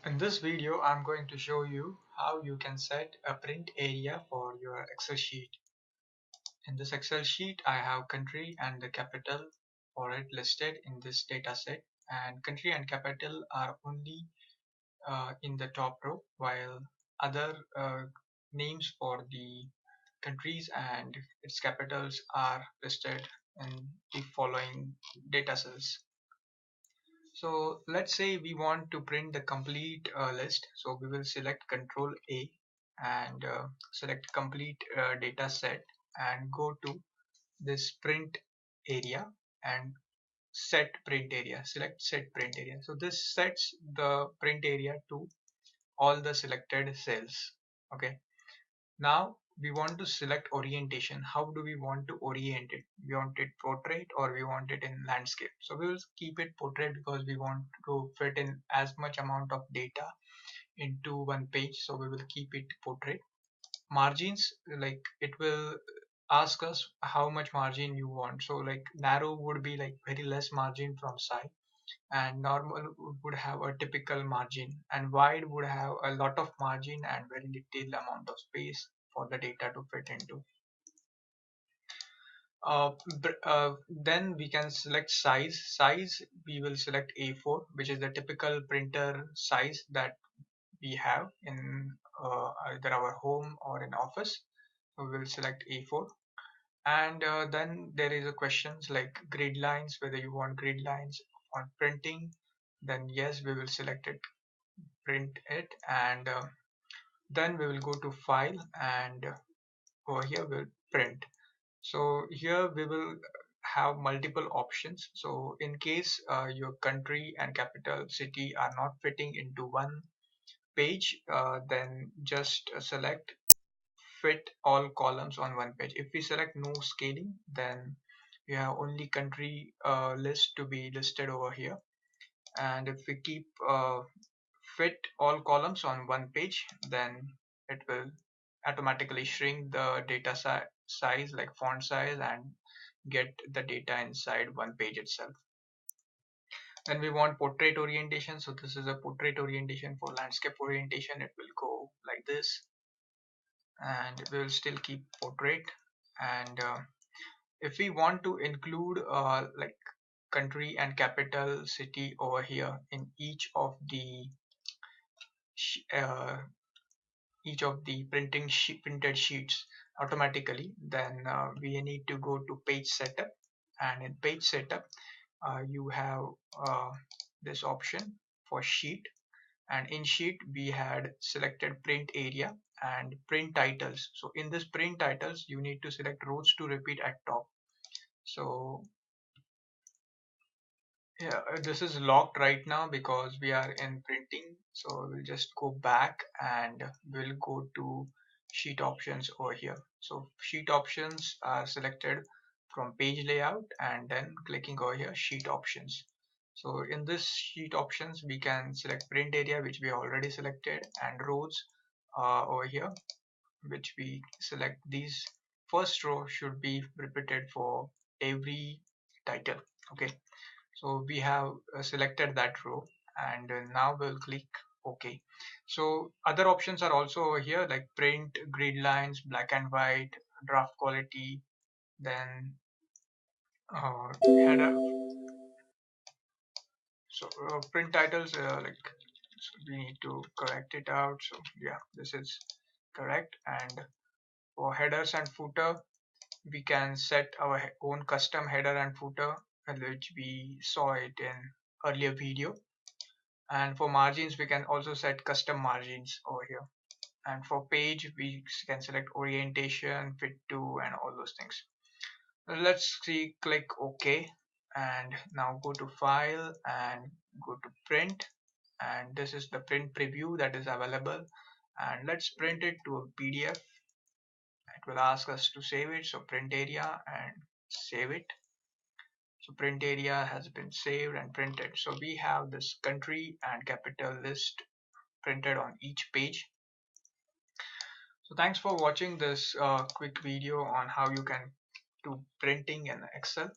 In this video, I'm going to show you how you can set a print area for your Excel sheet. In this Excel sheet, I have country and the capital for it listed in this data set, and country and capital are only in the top row, while other names for the countries and its capitals are listed in the following data cells. So let's say we want to print the complete list. So we will select Control A and select complete data set and go to this print area and set print area. Select set print area. So this sets the print area to all the selected cells. Okay. Now we want to select orientation. How do we want to orient it? We want it portrait or we want it in landscape. So we will keep it portrait because we want to fit in as much amount of data into one page. So we will keep it portrait. Margins, like it will ask us how much margin you want. So like narrow would be like very less margin from side, and normal would have a typical margin, and wide would have a lot of margin and very little amount of space for the data to fit into. Then we can select size. We will select A4, which is the typical printer size that we have in either our home or in office. So we will select A4. And then there is a questions like grid lines, whether you want grid lines on printing. Then yes, we will select it, print it, and then we will go to file, and over here we'll print. So here we will have multiple options. So in case your country and capital city are not fitting into one page, then just select fit all columns on one page. If we select no scaling, then we have only country list to be listed over here. And if we keep fit all columns on one page, then it will automatically shrink the data size, like font size, and get the data inside one page itself. Then we want portrait orientation. So this is a portrait orientation. For landscape orientation, it will go like this, and we will still keep portrait. And if we want to include like country and capital city over here in uh, each of the printed sheets automatically, then we need to go to page setup, and in page setup you have uh, this option for sheet, and in sheet we had selected print area and print titles. So in this print titles you need to select rows to repeat at top. So yeah, this is locked right now because we are in printing. So we'll just go back and we'll go to sheet options over here. So sheet options are selected from page layout, and then clicking over here sheet options. So in this sheet options we can select print area, which we already selected, and rows over here, which we select. These first row should be repeated for every title. Okay, so we have selected that row, and now we'll click OK. So other options are also over here, like print, grid lines, black and white, draft quality, then header. So print titles, like, so we need to correct it out. So yeah, this is correct. And for headers and footer, we can set our own custom header and footer, which we saw it in earlier video. And for margins we can also set custom margins over here, and for page we can select orientation, fit to, and all those things. Let's see, click OK, and now go to file and go to print, and this is the print preview that is available, and let's print it to a PDF. It will ask us to save it, so print area and save it. So print area has been saved and printed. So we have this country and capital list printed on each page. So thanks for watching this quick video on how you can do printing in Excel.